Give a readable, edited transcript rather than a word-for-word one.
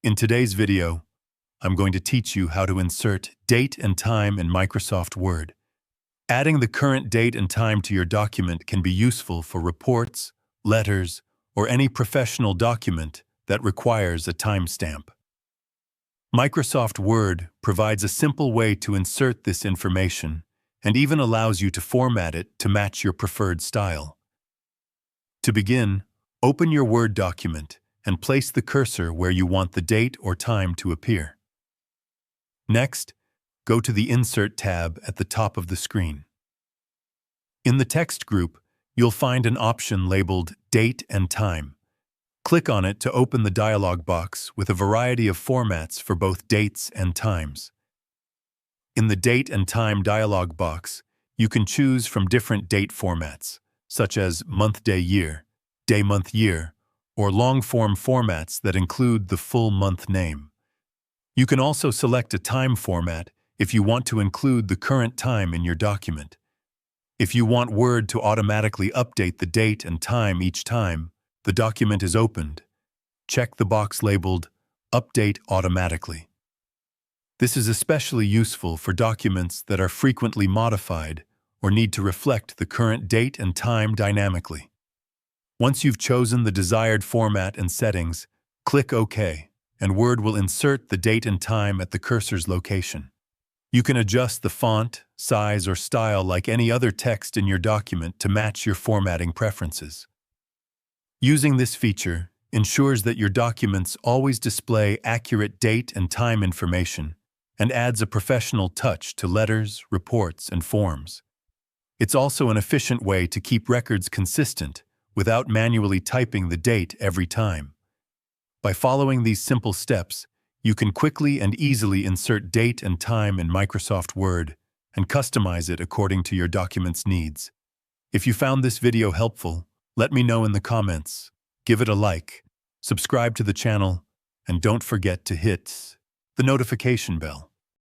In today's video, I'm going to teach you how to insert date and time in Microsoft Word. Adding the current date and time to your document can be useful for reports, letters, or any professional document that requires a timestamp. Microsoft Word provides a simple way to insert this information and even allows you to format it to match your preferred style. To begin, open your Word document and place the cursor where you want the date or time to appear. Next, go to the Insert tab at the top of the screen. In the text group, you'll find an option labeled Date and Time. Click on it to open the dialog box with a variety of formats for both dates and times. In the Date and Time dialog box, you can choose from different date formats, such as month-day-year, day-month-year, or long-form formats that include the full month name. You can also select a time format if you want to include the current time in your document. If you want Word to automatically update the date and time each time the document is opened, check the box labeled Update Automatically. This is especially useful for documents that are frequently modified or need to reflect the current date and time dynamically. Once you've chosen the desired format and settings, click OK, and Word will insert the date and time at the cursor's location. You can adjust the font, size, or style like any other text in your document to match your formatting preferences. Using this feature ensures that your documents always display accurate date and time information and adds a professional touch to letters, reports, and forms. It's also an efficient way to keep records consistent without manually typing the date every time. By following these simple steps, you can quickly and easily insert date and time in Microsoft Word and customize it according to your document's needs. If you found this video helpful, let me know in the comments, give it a like, subscribe to the channel, and don't forget to hit the notification bell.